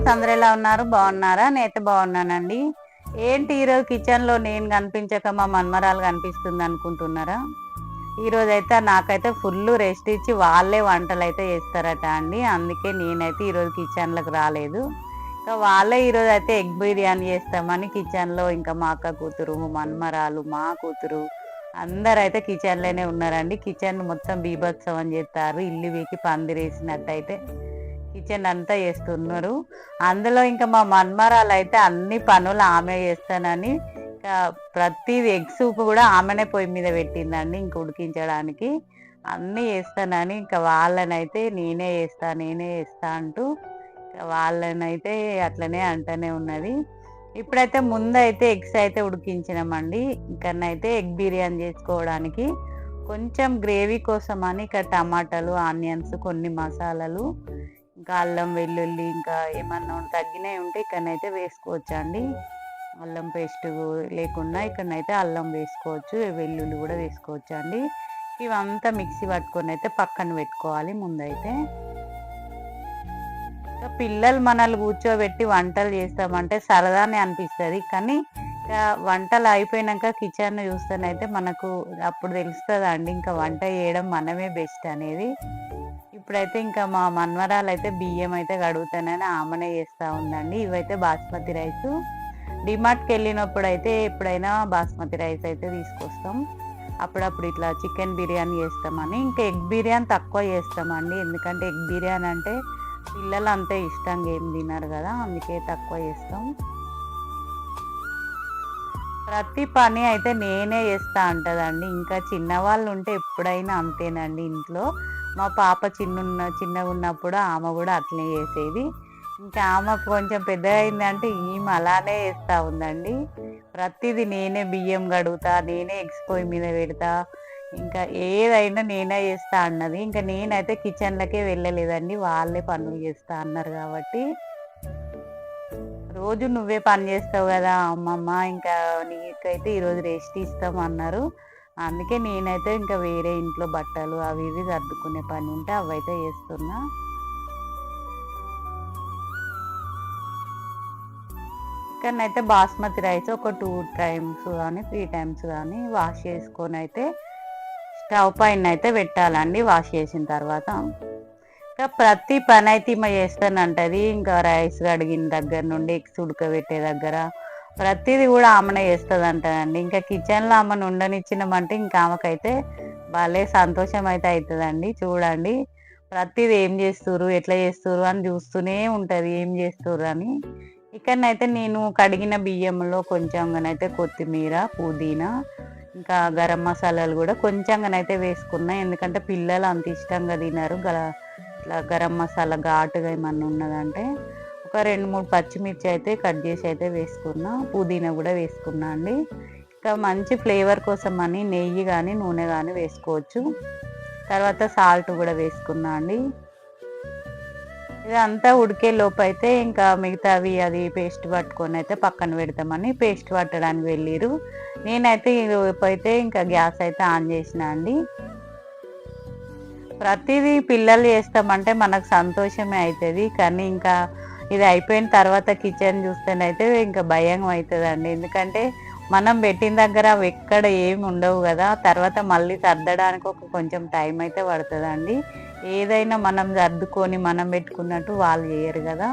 Friends, అందరూ ఎలా ఉన్నారు? బాగున్నారా? నేనైతే బాగున్నానండి. ఏంటి ఈరోజు కిచెన్లో నేను కనిపించక మా మన్మరాలు కనిపిస్తుంది అనుకుంటున్నారా? ఈరోజు అయితే నాకైతే ఫుల్ రెస్ట్ ఇచ్చి వాళ్ళే వంటలు అయితే చేస్తారట అండి. అందుకే నేనైతే ఈరోజు కిచెన్లోకి రాలేదు. ఇంకా వాళ్ళే ఈరోజు అయితే ఎగ్ బిర్యానీ చేస్తామని కిచెన్లో, ఇంకా మా అక్క కూతురు, మన్మరాలు, మా కూతురు అందరైతే కిచెన్లోనే ఉన్నారండి. కిచెన్ మొత్తం బీభత్సవం చేస్తారు. ఇల్లు వీకి పందిరేసినట్టయితే కిచెన్ అంతా చేస్తున్నారు. అందులో ఇంకా మా మన్మరాలు అయితే అన్ని పనులు ఆమె చేస్తానని ఇంకా ప్రతిది ఎగ్ సూప్ కూడా ఆమెనే పొయ్యి మీద పెట్టిందండి ఇంక ఉడికించడానికి. అన్నీ చేస్తానని ఇంకా వాళ్ళనైతే నేనే చేస్తా అంటూ వాళ్ళనైతే అట్లనే అంటూనే ఉన్నది. ఇప్పుడైతే ముందైతే ఎగ్స్ అయితే ఉడికించినామండి. ఇక్కడనైతే ఎగ్ బిర్యానీ చేసుకోవడానికి కొంచెం గ్రేవీ కోసం అని ఇక్కడ టమాటాలు, ఆనియన్స్, కొన్ని మసాలాలు, ఇంకా అల్లం వెల్లుల్లి, ఇంకా ఏమన్నా తగ్గినవి ఉంటే ఇక్కడనైతే వేసుకోవచ్చు అండి. అల్లం పేస్ట్ లేకుండా ఇక్కడనైతే అల్లం వేసుకోవచ్చు, వెల్లుల్లి కూడా వేసుకోవచ్చు అండి. ఇవంతా మిక్సీ పట్టుకొని అయితే పక్కన పెట్టుకోవాలి ముందైతే. పిల్లలు మనల్ని కూర్చోబెట్టి వంటలు చేస్తామంటే సరదానే అనిపిస్తుంది, కానీ వంటలు అయిపోయినాక కిచెన్ చూస్తేనైతే మనకు అప్పుడు తెలుస్తుంది అండి ఇంకా వంట చేయడం మనమే బెస్ట్ అనేది. ఇప్పుడైతే ఇంకా మా మన్మరాలు అయితే బియ్యం అయితే కడుగుతానని ఆమెనే చేస్తూ ఉందండి. ఇవైతే బాస్మతి రైస్. డిమార్ట్కి వెళ్ళినప్పుడు అయితే ఎప్పుడైనా బాస్మతి రైస్ అయితే తీసుకొస్తాం. అప్పుడప్పుడు ఇట్లా చికెన్ బిర్యానీ చేస్తామని. ఇంకా ఎగ్ బిర్యానీ తక్కువ చేస్తామండి, ఎందుకంటే ఎగ్ బిర్యానీ అంటే పిల్లలు అంతే ఇష్టంగా ఏం తినరు కదా, అందుకే తక్కువ చేస్తాం. ప్రతి పని అయితే నేనే చేస్తా అంటదండి. ఇంకా చిన్నవాళ్ళు ఉంటే ఎప్పుడైనా అంతేనండి ఇంట్లో. మా పాప చిన్నగా ఉన్నప్పుడు ఆమె కూడా అట్లనే చేసేది. ఇంకా ఆమె కొంచెం పెద్దగా అయిందంటే ఈమె అలానే చేస్తూ ఉందండి. ప్రతిదీ నేనే బియ్యం కడుగుతా, నేనే ఎగ్స్ పొయ్యి మీద పెడతా, ఇంకా ఏదైనా నేనే చేస్తా అన్నది. ఇంకా నేనైతే కిచెన్లకే వెళ్ళలేదండి, వాళ్ళే పనులు చేస్తా అన్నారు కాబట్టి. రోజు నువ్వే పని చేస్తావు కదా అమ్మమ్మ, ఇంకా నీకైతే ఈరోజు రెస్ట్ ఇస్తాం అన్నారు. అందుకే నేనైతే ఇంకా వేరే ఇంట్లో బట్టలు అవి ఇవి సర్దుకునే పని ఉంటే అవైతే చేస్తున్నా. ఇక్కడనైతే బాస్మతి రైస్ ఒక 2 టైమ్స్ కానీ 3 టైమ్స్ కానీ వాష్ చేసుకొని అయితే స్టవ్ పైన అయితే పెట్టాలండి. వాష్ చేసిన తర్వాత ఇంకా ప్రతి పని అయితే ఈమె చేస్తానంటది. ఇంకా రైస్ కడిగిన దగ్గర నుండి ఎగ్స్ ఉడకబెట్టే దగ్గర ప్రతిదీ కూడా ఆమెనే చేస్తుంది అంటదండి. ఇంకా కిచెన్లో ఆమెను ఉండనిచ్చినామంటే ఇంకా ఆమెకైతే భలే సంతోషం అయితే అవుతుందండి. చూడండి ప్రతిదీ ఏం చేస్తుర్రు, ఎట్లా చేస్తుర్రు అని చూస్తూనే ఉంటుంది, ఏం చేస్తుర్రు అని. ఇక్కడనైతే నేను కడిగిన బియ్యంలో కొంచెంగానైతే కొత్తిమీర, పుదీనా, ఇంకా గరం మసాలాలు కూడా కొంచెంగానైతే వేసుకున్నా, ఎందుకంటే పిల్లలు అంత ఇష్టంగా తినరు. ఇట్లా గరం మసాలా ఘాటుగా ఏమన్నా ఉన్నదంటే ఒక 2-3 పచ్చిమిర్చి అయితే కట్ చేసి అయితే వేసుకున్నా, పుదీనా కూడా వేసుకున్నా అండి. ఇంకా మంచి ఫ్లేవర్ కోసం అని నెయ్యి కానీ నూనె కానీ వేసుకోవచ్చు. తర్వాత సాల్ట్ కూడా వేసుకున్నా అండి. ఇదంతా ఉడికే లోపు అయితే ఇంకా మిగతావి అది పేస్ట్ పట్టుకొని అయితే పక్కన పెడతామని పేస్ట్ పట్టడానికి వెళ్ళిరు. నేనైతే ఈ లోపు అయితే ఇంకా గ్యాస్ అయితే ఆన్ చేసిన అండి. ప్రతిదీ పిల్లలు చేస్తామంటే మనకు సంతోషమే అవుతుంది, కానీ ఇంకా ఇది అయిపోయిన తర్వాత కిచెన్ చూస్తేనైతే ఇంకా భయం అవుతుందండి. ఎందుకంటే మనం పెట్టిన దగ్గర అవి ఎక్కడ ఏమి ఉండవు కదా, తర్వాత మళ్ళీ సర్దడానికి కొంచెం టైం అయితే పడుతుందండి. ఏదైనా మనం సర్దుకొని మనం పెట్టుకున్నట్టు వాళ్ళు చేయరు కదా.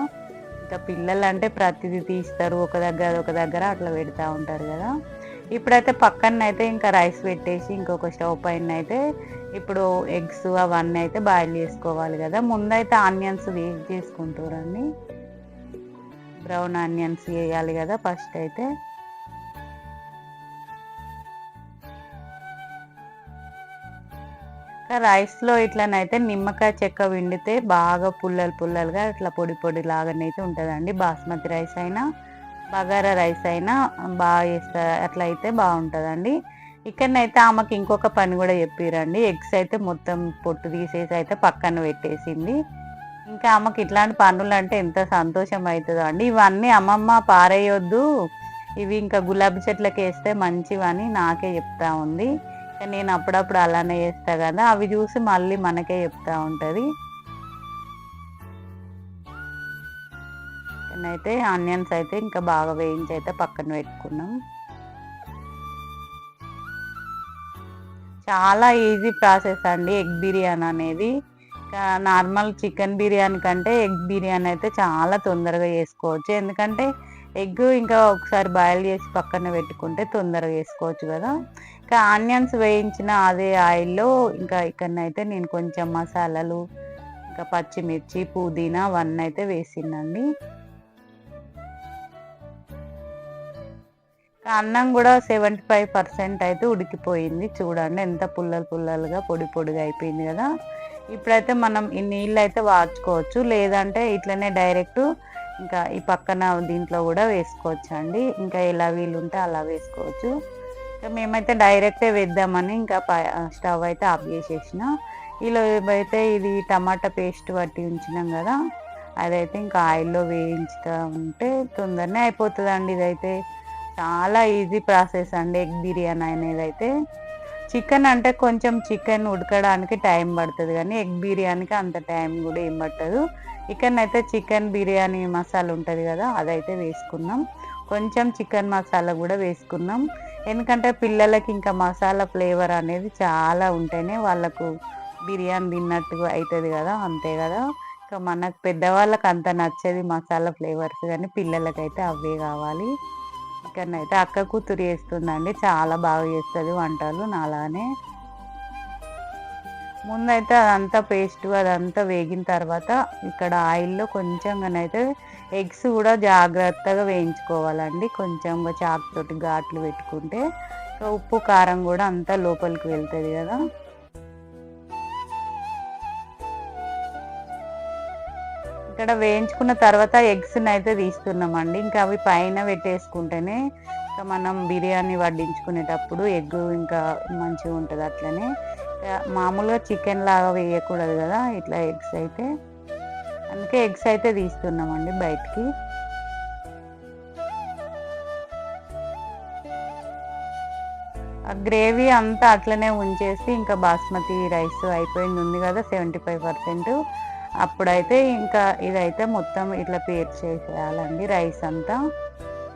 ఇంకా పిల్లలు అంటే ప్రతిదీ తీస్తారు, ఒక దగ్గర అట్లా పెడతా ఉంటారు కదా. ఇప్పుడైతే పక్కన అయితే ఇంకా రైస్ పెట్టేసి ఇంకొక స్టవ్ పైన అయితే ఇప్పుడు ఎగ్స్ అవన్నీ అయితే బాయిల్ చేసుకోవాలి కదా. ముందైతే ఆనియన్స్ వేస్ట్ చేసుకుంటారండి, బ్రౌన్ ఆనియన్స్ వేయాలి కదా ఫస్ట్ అయితే. రైస్లో ఇట్లనైతే నిమ్మకాయ చెక్క విండితే బాగా పుల్లలుగా ఇట్లా పొడి లాగానైతే ఉంటుందండి. బాస్మతి రైస్ అయినా బగారా రైస్ అయినా బాగా చేస్తా, అట్లా అయితే బాగుంటుందండి. ఇక్కడనైతే ఆమెకి ఇంకొక పని కూడా చెప్పిరండి. ఎగ్స్ అయితే మొత్తం పొట్టు తీసేసి అయితే పక్కన పెట్టేసింది. ఇంకా ఆమెకి ఇట్లాంటి పనులు అంటే ఎంత సంతోషం అవుతుందో అండి. ఇవన్నీ అమ్మమ్మ పారేయొద్దు, ఇవి ఇంకా గులాబీ చెట్లకి వేస్తే మంచివని నాకే చెప్తా ఉంది. నేను అప్పుడప్పుడు అలానే చేస్తా కదా, అవి చూసి మళ్ళీ మనకే చెప్తా ఉంటుంది. అయితే ఆనియన్స్ అయితే ఇంకా బాగా వేయించి అయితే పక్కన పెట్టుకున్నాం. చాలా ఈజీ ప్రాసెస్ అండి ఎగ్ బిర్యానీ అనేది. నార్మల్ చికెన్ బిర్యానీ కంటే ఎగ్ బిర్యానీ అయితే చాలా తొందరగా చేసుకోవచ్చు. ఎందుకంటే ఎగ్ ఇంకా ఒకసారి బాయిల్ చేసి పక్కన పెట్టుకుంటే తొందరగా చేసుకోవచ్చు కదా. ఇంకా ఆనియన్స్ వేయించిన అదే ఆయిల్లో ఇంకా ఇక్కడనైతే నేను కొంచెం మసాలాలు, ఇంకా పచ్చిమిర్చి, పుదీనా అవన్నీ అయితే వేసిందండి. అన్నం కూడా 75% అయితే ఉడికిపోయింది. చూడండి ఎంత పుల్లలు పుల్లలుగా పొడి పొడిగా అయిపోయింది కదా. ఇప్పుడైతే మనం ఈ నీళ్ళు అయితే వార్చుకోవచ్చు, లేదంటే ఇట్లనే డైరెక్ట్ ఇంకా ఈ పక్కన దీంట్లో కూడా వేసుకోవచ్చు అండి. ఇంకా ఎలా వీలుంటే అలా వేసుకోవచ్చు. ఇంకా మేమైతే డైరెక్టే వేద్దామని ఇంకా స్టవ్ అయితే ఆఫ్ చేసేసిన. ఇలా అయితే ఇది టమాటా పేస్ట్ పట్టి ఉంచినాం కదా, అదైతే ఇంకా ఆయిల్లో వేయించుతూ ఉంటే తొందరనే అయిపోతుందండి. ఇదైతే చాలా ఈజీ ప్రాసెస్ అండి ఎగ్ బిర్యానీ అనేది అయితే. చికెన్ అంటే కొంచెం చికెన్ ఉడకడానికి టైం పడుతుంది, కానీ ఎగ్ బిర్యానీకి అంత టైం కూడా ఏం పట్టదు. ఇక్కడనైతే చికెన్ బిర్యానీ మసాలా ఉంటుంది కదా, అదైతే వేసుకున్నాం. కొంచెం చికెన్ మసాలా కూడా వేసుకున్నాం. ఎందుకంటే పిల్లలకి ఇంకా మసాలా ఫ్లేవర్ అనేది చాలా ఉంటేనే వాళ్ళకు బిర్యానీ తిన్నట్టుగా అవుతుంది కదా, అంతే కదా. ఇంకా మనకు పెద్దవాళ్ళకి అంత నచ్చేది మసాలా ఫ్లేవర్స్, కానీ పిల్లలకైతే అవే కావాలి. ఇక్కడనైతే అక్క కూతురు చేస్తుందండి, చాలా బాగా చేస్తుంది వంటలు నాలానే. ముందైతే అదంతా పేస్ట్ అదంతా వేగిన తర్వాత ఇక్కడ ఆయిల్లో కొంచెంగానైతే ఎగ్స్ కూడా జాగ్రత్తగా వేయించుకోవాలండి. కొంచెంగా చాకు తోటి ఘాట్లు పెట్టుకుంటే ఉప్పు కారం కూడా అంతా లోపలికి వెళ్తుంది కదా. ఇక్కడ వేయించుకున్న తర్వాత ఎగ్స్ని అయితే తీస్తున్నామండి. ఇంకా అవి పైన పెట్టేసుకుంటేనే ఇంకా మనం బిర్యానీ వడ్డించుకునేటప్పుడు ఎగ్ ఇంకా మంచిగా ఉంటుంది. అట్లనే మామూలుగా చికెన్ లాగా వేయకూడదు కదా ఇట్లా ఎగ్స్ అయితే, అందుకే ఎగ్స్ అయితే తీస్తున్నామండి బయటికి. ఆ గ్రేవీ అంతా అట్లనే ఉంచేసి ఇంకా బాస్మతి రైస్ అయిపోయింది ఉంది కదా 75%, అప్పుడైతే ఇంకా ఇదైతే మొత్తం ఇట్లా పేర్చేసేయాలండి రైస్ అంతా.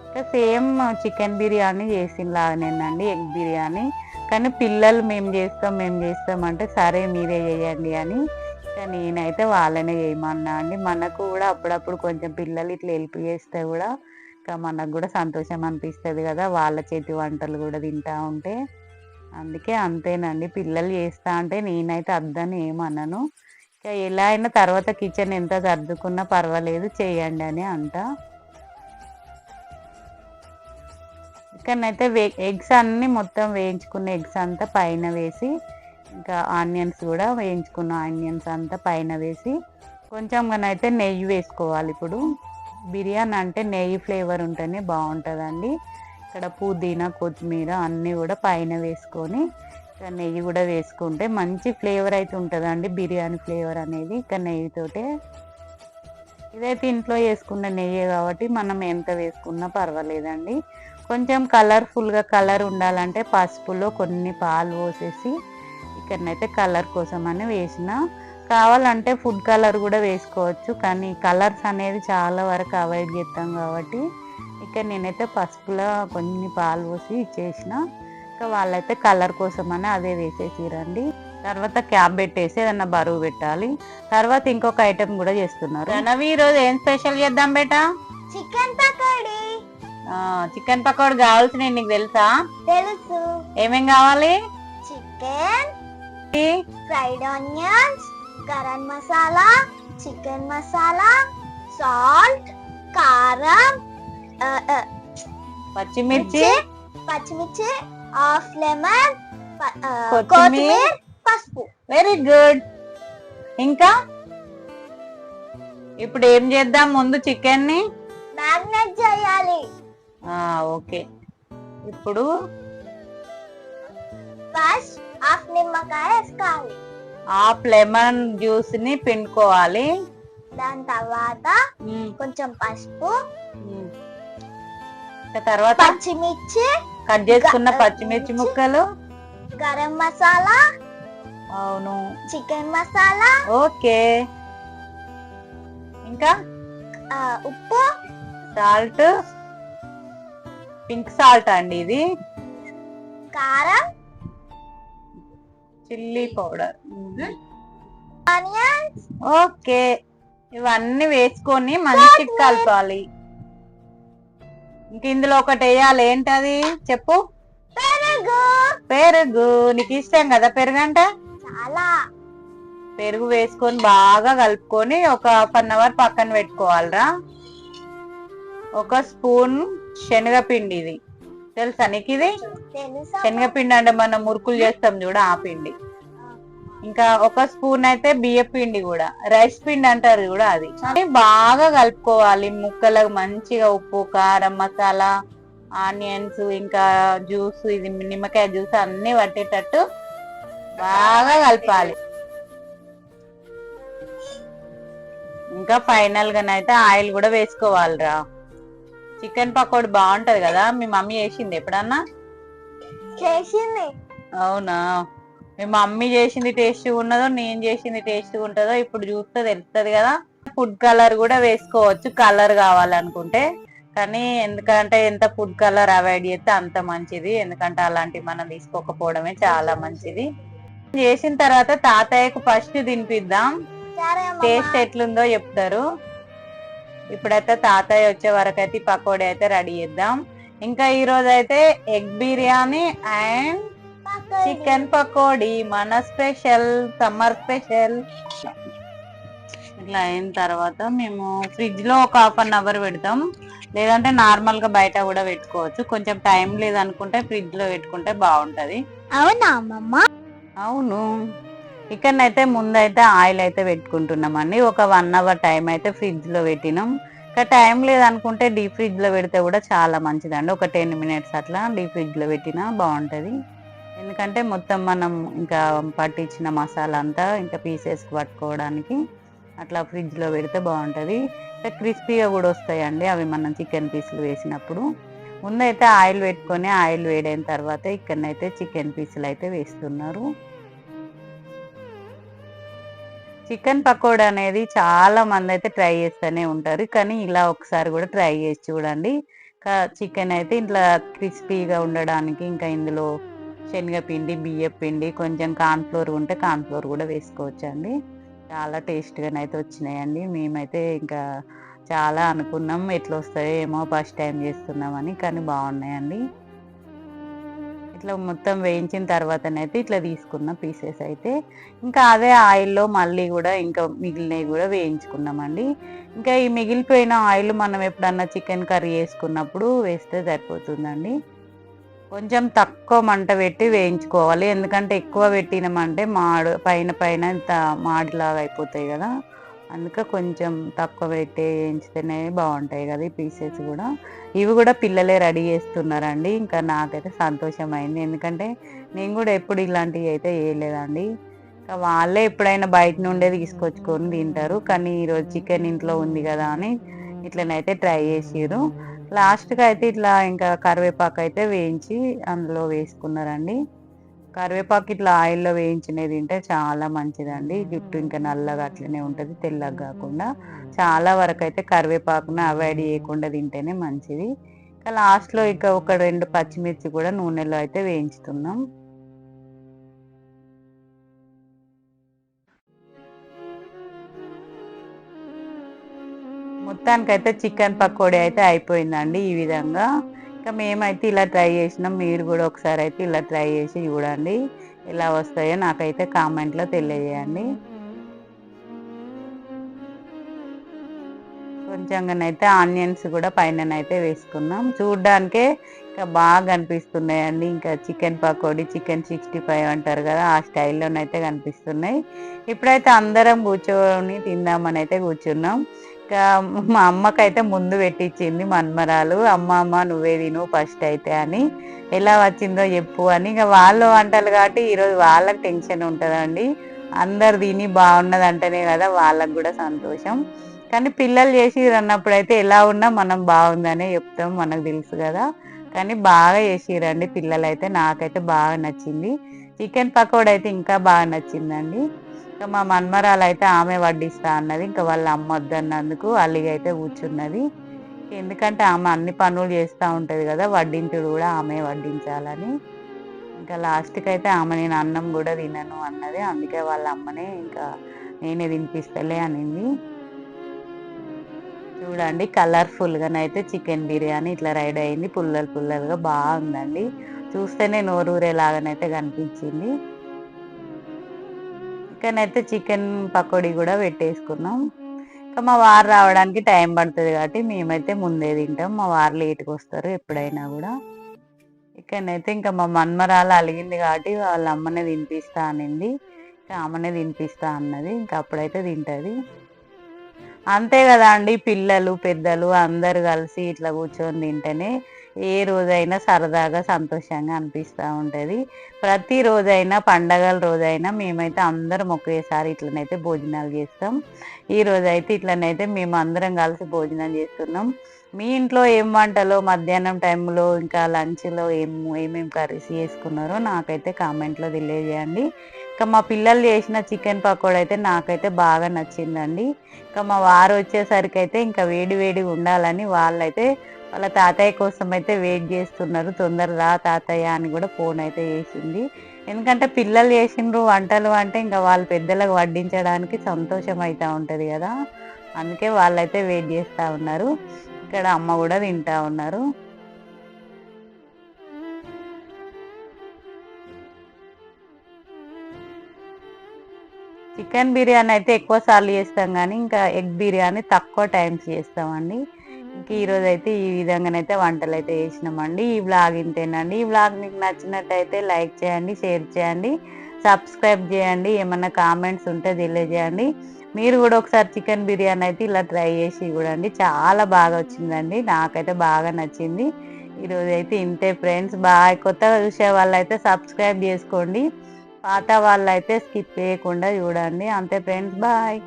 ఇంకా సేమ్ చికెన్ బిర్యానీ చేసిన లాగానేనండి ఎగ్ బిర్యానీ. కానీ పిల్లలు మేము చేస్తాం అంటే సరే మీరే చేయండి అని ఇంకా నేనైతే వాళ్ళనే చేయమన్నా అండి. మనకు కూడా అప్పుడప్పుడు కొంచెం పిల్లలు ఇట్లా హెల్ప్ చేస్తే కూడా ఇంకా మనకు కూడా సంతోషం అనిపిస్తుంది కదా, వాళ్ళ చేతి వంటలు కూడా తింటా ఉంటే. అందుకే అంతేనండి, పిల్లలు చేస్తా అంటే నేనైతే అద్దని ఏమన్నాను. ఇంకా ఎలా అయినా తర్వాత కిచెన్ ఎంత సర్దుకున్నా పర్వాలేదు చేయండి అని అంట. ఇక్కడనైతే ఎగ్స్ అన్నీ మొత్తం వేయించుకున్న ఎగ్స్ అంతా పైన వేసి, ఇంకా ఆనియన్స్ కూడా వేయించుకున్న ఆనియన్స్ అంతా పైన వేసి కొంచెంగానైతే నెయ్యి వేసుకోవాలి. ఇప్పుడు బిర్యానీ అంటే నెయ్యి ఫ్లేవర్ ఉంటేనే బాగుంటుందండి. ఇక్కడ పుదీనా, కొత్తిమీర అన్నీ కూడా పైన వేసుకొని ఇంకా నెయ్యి కూడా వేసుకుంటే మంచి ఫ్లేవర్ అయితే ఉంటుందండి బిర్యానీ ఫ్లేవర్ అనేది. ఇంకా నెయ్యితోటే ఇదైతే ఇంట్లో వేసుకున్న నెయ్యి కాబట్టి మనం ఎంత వేసుకున్నా పర్వాలేదండి. కొంచెం కలర్ఫుల్గా కలర్ ఉండాలంటే పసుపులో కొన్ని పాలు పోసేసి ఇక్కడనైతే కలర్ కోసం అని వేసిన. కావాలంటే ఫుడ్ కలర్ కూడా వేసుకోవచ్చు, కానీ కలర్స్ అనేది చాలా వరకు అవాయిడ్ చేస్తాం కాబట్టి ఇక్కడ నేనైతే పసుపులో కొన్ని పాలు పోసి ఇచ్చేసిన. ఇంకా వాళ్ళైతే కలర్ కోసం అని అదే వేసేసిరండి. తర్వాత క్యాప్ పెట్టేసి ఏదన్నా బరువు పెట్టాలి. తర్వాత ఇంకొక ఐటెం కూడా చేస్తున్నారు. రణవి ఈరోజు ఏం స్పెషల్ చేద్దాం బేటా? చికెన్ పకోడీ. చికెన్ పకోడీ కావాల్సిన నీకు తెలుసా? తెలుసు. ఏమేం కావాలి? Chicken, fried onions, garam masala, chicken masala, salt, కారం, పచ్చిమిర్చి, హాఫ్ లెమన్, కొత్తిమీర, పసుపు. Very good. ఇంకా ఇప్పుడు ఏం చేద్దాం? ముందు చికెన్ ని మ్యారినేట్ చేయాలి. ఓకే. ఇప్పుడు ఫస్ట్ హాఫ్ నిమ్మకాయ వేసుకోవాలి. హాఫ్ లెమన్ జ్యూస్ ని పిండుకోవాలి. దాని తర్వాత కొంచెం పసుపు, తర్వాత పచ్చిమిర్చి, కట్ చేసుకున్న పచ్చిమిర్చి ముక్కలు, గరం మసాలా, అవును, చికెన్ మసాలా, ఓకే, ఇంకా ఉప్పు, సాల్ట్, పింక్ సాల్ట్ అండి ఇది, కారం, చిల్లీ పౌడర్. ఆనియన్స్, ఓకే, ఇవన్నీ వేసుకొని మంచిగా కలపాలి. ఇంక ఇందులో ఒకటి వేయాలి, ఏంటది చెప్పు? పెరుగు. పెరుగు. నీకు ఇష్టం కదా పెరుగు అంటే? చాలా. పెరుగు వేసుకొని బాగా కలుపుకొని ఒక 1/2 అవర్ పక్కన పెట్టుకోవాలరా. ఒక స్పూన్ శనగపిండి, ఇది తెలుసా నీకు? ఇది తెలుసా? శనగపిండి అంటే మనం మురుకులు చేస్తాం చూడ, ఆ పిండి. ఇంకా ఒక స్పూన్ అయితే బియ్య పిండి కూడా, రైస్ పిండి అంటారు కూడా, అది బాగా కలుపుకోవాలి. ముక్కలకు మంచిగా ఉప్పు, కారం, మసాలా, ఆనియన్స్, ఇంకా జ్యూస్, ఇది నిమ్మకాయ జ్యూస్ అన్ని పట్టేటట్టు బాగా కలపాలి. ఇంకా ఫైనల్ గానైతే ఆయిల్ కూడా వేసుకోవాలిరా. చికెన్ పకోడీ బాగుంటది కదా, మీ మమ్మీ చేసింది ఎప్పుడన్నా? చేసింది. అవునా? మీ మమ్మీ చేసింది టేస్ట్ ఉన్నదో నేను చేసింది టేస్ట్ ఉంటుందో ఇప్పుడు చూస్తే తెలుస్తుంది కదా. ఫుడ్ కలర్ కూడా వేసుకోవచ్చు, కలర్ కావాలనుకుంటే. కానీ ఎందుకంటే ఎంత ఫుడ్ కలర్ అవాయిడ్ చేస్తే అంత మంచిది, ఎందుకంటే అలాంటివి మనం తీసుకోకపోవడమే చాలా మంచిది. చేసిన తర్వాత తాతయ్యకు ఫస్ట్ తినిపిద్దాం, టేస్ట్ ఎట్లుందో చెప్తారు. ఇప్పుడైతే తాతయ్య వచ్చే వరకు అయితే పకోడీ అయితే రెడీ చేద్దాం. ఇంకా ఈ రోజు అయితే egg biryani and chicken pakoda మన స్పెషల్, సమ్మర్ స్పెషల్. ఇట్లా అయిన తర్వాత మేము ఫ్రిడ్జ్ లో ఒక 1/2 అవర్ పెడతాం, లేదంటే నార్మల్ గా బయట కూడా పెట్టుకోవచ్చు. కొంచెం టైం లేదనుకుంటే ఫ్రిడ్జ్ లో పెట్టుకుంటే బాగుంటది. అవునా అమ్మమ్మ? అవును. ఇక్కడనైతే ముందైతే ఆయిల్ అయితే పెట్టుకుంటున్నామండి. ఒక 1 అవర్ టైం అయితే ఫ్రిడ్జ్ లో పెట్టినాం. ఇంకా టైం లేదనుకుంటే డీప్ ఫ్రిడ్జ్ లో పెడితే కూడా చాలా మంచిదండి. ఒక 10 మినిట్స్ అట్లా డీప్ ఫ్రిడ్జ్ లో పెట్టినా బాగుంటది. ఎందుకంటే మొత్తం మనం ఇంకా పట్టించిన మసాలా అంతా ఇంకా పీసెస్ పట్టుకోవడానికి అట్లా ఫ్రిడ్జ్ లో పెడితే బాగుంటది. క్రిస్పీగా కూడా వస్తాయండి అవి మనం చికెన్ పీసులు వేసినప్పుడు. ముందైతే ఆయిల్ పెట్టుకొని ఆయిల్ వేడైన తర్వాత ఇక్కడనైతే చికెన్ పీసులు అయితే వేస్తున్నారు. చికెన్ పకోడా అనేది చాలా మంది అయితే ట్రై చేస్తూనే ఉంటారు, కానీ ఇలా ఒకసారి కూడా ట్రై చేసి చూడండి. చికెన్ అయితే ఇట్లా క్రిస్పీగా ఉండడానికి ఇంకా ఇందులో శనగపిండి, బియ్య పిండి, కొంచెం కార్న్ఫ్లోర్ ఉంటే కార్న్ఫ్లోర్ కూడా వేసుకోవచ్చండి. చాలా టేస్ట్గానైతే వచ్చినాయండి. మేమైతే ఇంకా చాలా అనుకున్నాం ఎట్లా వస్తాయో ఏమో, ఫస్ట్ టైం చేస్తున్నామని, కానీ బాగున్నాయండి. ఇట్లా మొత్తం వేయించిన తర్వాతనైతే ఇట్లా తీసుకున్న పీసెస్ అయితే ఇంకా అదే ఆయిల్లో మళ్ళీ కూడా ఇంకా మిగిలినవి కూడా వేయించుకున్నామండి. ఇంకా ఈ మిగిలిపోయిన ఆయిల్ మనం ఎప్పుడన్నా చికెన్ కర్రీ వేసుకున్నప్పుడు వేస్తే సరిపోతుందండి. కొంచెం తక్కువ మంట పెట్టి వేయించుకోవాలి, ఎందుకంటే ఎక్కువ పెట్టినామంటే పైన పైన ఇంత మాడిలాగా అయిపోతాయి కదా. అందుకే కొంచెం తక్కువ పెట్టి వేయించితేనే బాగుంటాయి కదా ఈ పీసెస్ కూడా. ఇవి కూడా పిల్లలే రెడీ చేస్తున్నారండి. ఇంకా నాకైతే సంతోషమైంది, ఎందుకంటే నేను కూడా ఎప్పుడు ఇలాంటివి అయితే వేయలేదండి. ఇంకా వాళ్ళే ఎప్పుడైనా బయట నుండే తీసుకొచ్చుకొని తింటారు, కానీ ఈరోజు చికెన్ ఇంట్లో ఉంది కదా అని ఇట్లనైతే ట్రై చేసిర్రు. లాస్ట్గా అయితే ఇట్లా ఇంకా కరివేపాకు అయితే వేయించి అందులో వేసుకున్నారండి. కరివేపాకు ఇట్లా ఆయిల్లో వేయించినవి తింటే చాలా మంచిదండి. జుట్టు ఇంకా నల్లగా అట్లనే ఉంటుంది, తెల్లగా కాకుండా. చాలా వరకు అయితే కరివేపాకును అవాయిడ్ చేయకుండా తింటేనే మంచిది. ఇంకా లాస్ట్లో ఇక ఒక 2 పచ్చిమిర్చి కూడా నూనెలో అయితే వేయించుతున్నాం. మొత్తానికైతే చికెన్ పకోడీ అయితే అయిపోయిందండి ఈ విధంగా. ఇంకా మేమైతే ఇలా ట్రై చేసినాం, మీరు కూడా ఒకసారి అయితే ఇలా ట్రై చేసి చూడండి, ఎలా వస్తాయో నాకైతే కామెంట్లో తెలియజేయండి. కొంచెంగానైతే ఆనియన్స్ కూడా పైననైతే వేసుకున్నాం, చూడ్డానికే ఇంకా బాగా కనిపిస్తున్నాయండి. ఇంకా చికెన్ పకోడీ, చికెన్ 65 అంటారు కదా, ఆ స్టైల్లోనైతే కనిపిస్తున్నాయి. ఇప్పుడైతే అందరం కూర్చొని తిందామని అయితే కూర్చున్నాం. ఇంకా మా అమ్మకైతే ముందు పెట్టించింది మన్మరాలు, అమ్మ నువ్వే తిను ఫస్ట్ అయితే అని, ఎలా వచ్చిందో చెప్పు అని. ఇంకా వాళ్ళు వంటలు కాబట్టి ఈరోజు వాళ్ళకి టెన్షన్ ఉంటుందండి. అందరు తిని బాగున్నది అంటేనే కదా వాళ్ళకు కూడా సంతోషం. కానీ పిల్లలు చేసి అన్నప్పుడు అయితే ఎలా ఉన్నా మనం బాగుందనే చెప్తాం, మనకు తెలుసు కదా. కానీ బాగా చేసిరండి పిల్లలు అయితే, నాకైతే బాగా నచ్చింది. చికెన్ పకోడీ అయితే ఇంకా బాగా నచ్చిందండి. ఇంకా మా మన్మరాలు అయితే ఆమె వడ్డిస్తా అన్నది, ఇంకా వాళ్ళ అమ్మ వద్దన్నందుకు అల్లిగా అయితే కూర్చున్నది. ఎందుకంటే ఆమె అన్ని పనులు చేస్తూ ఉంటుంది కదా, వడ్డించుడు కూడా ఆమె వడ్డించాలని. ఇంకా లాస్ట్కి అయితే ఆమె నేను అన్నం కూడా తినను అన్నది, అందుకే వాళ్ళ అమ్మనే ఇంకా నేనే తినిపిస్తలే అనింది. చూడండి కలర్ఫుల్గానైతే చికెన్ బిర్యానీ ఇట్లా రెడీ అయింది, పుల్లలు పుల్లలుగా బాగుందండి. చూస్తేనే నోరూరేలాగానైతే కనిపించింది. ఇక్కడనైతే చికెన్ పకోడీ కూడా పెట్టేసుకున్నాం. ఇంకా మా వారు రావడానికి టైం పడుతుంది కాబట్టి మేమైతే ముందే తింటాం, మా వారు లేట్కి వస్తారు ఎప్పుడైనా కూడా. ఇక్కడనైతే ఇంకా మా మన్మరాలు అలిగింది కాబట్టి వాళ్ళ అమ్మనే తినిపిస్తా అనింది, ఇంకా ఆమెనే తినిపిస్తా అన్నది, ఇంకా అప్పుడైతే తింటుంది. అంతే కదా అండి, పిల్లలు పెద్దలు అందరు కలిసి ఇట్లా కూర్చొని తింటేనే ఏ రోజైనా సరదాగా సంతోషంగా అనిపిస్తూ ఉంటుంది. ప్రతి రోజైనా పండగల రోజైనా మేమైతే అందరం ఒకేసారి ఇట్లనైతే భోజనాలు చేస్తాం. ఈ రోజైతే ఇట్లనైతే మేము అందరం కలిసి భోజనం చేస్తున్నాం. మీ ఇంట్లో ఏం వంటలో మధ్యాహ్నం టైంలో ఇంకా లంచ్లో ఏమేమి కర్రీస్ చేసుకున్నారో నాకైతే కామెంట్లో తెలియజేయండి. ఇంకా మా పిల్లలు చేసిన చికెన్ పకోడా అయితే నాకైతే బాగా నచ్చిందండి. ఇంకా మా వారు వచ్చేసరికి అయితే ఇంకా వేడి వేడిగా ఉండాలని వాళ్ళైతే వాళ్ళ తాతయ్య కోసం అయితే వెయిట్ చేస్తున్నారు. తొందర రా తాతయ్య అని కూడా ఫోన్ అయితే చేసింది. ఎందుకంటే పిల్లలు చేసిండ్రు వంటలు అంటే ఇంకా వాళ్ళు పెద్దలకు వడ్డించడానికి సంతోషం అవుతూ ఉంటుంది కదా, అందుకే వాళ్ళైతే వెయిట్ చేస్తూ ఉన్నారు. ఇక్కడ అమ్మ కూడా తింటా ఉన్నారు. చికెన్ బిర్యానీ అయితే ఎక్కువ సార్లు చేస్తాం కానీ ఇంకా ఎగ్ బిర్యానీ తక్కువ టైమ్స్ చేస్తామండి. ఇంక ఈరోజు అయితే ఈ విధంగానైతే వంటలు అయితే చేసినామండి. ఈ వ్లాగ్ ఇంతేనండి. ఈ వ్లాగ్ మీకు నచ్చినట్టయితే లైక్ చేయండి, షేర్ చేయండి, సబ్స్క్రైబ్ చేయండి. ఏమన్నా కామెంట్స్ ఉంటే తెలియజేయండి. మీరు కూడా ఒకసారి చికెన్ బిర్యానీ అయితే ఇలా ట్రై చేసి చూడండి, చాలా బాగా వచ్చిందండి, నాకైతే బాగా నచ్చింది. ఈరోజు అయితే ఇంతే ఫ్రెండ్స్, బాయ్. కొత్తగా చూసే వాళ్ళైతే సబ్స్క్రైబ్ చేసుకోండి, పాత వాళ్ళైతే స్కిప్ చేయకుండా చూడండి. అంతే ఫ్రెండ్స్, బాయ్.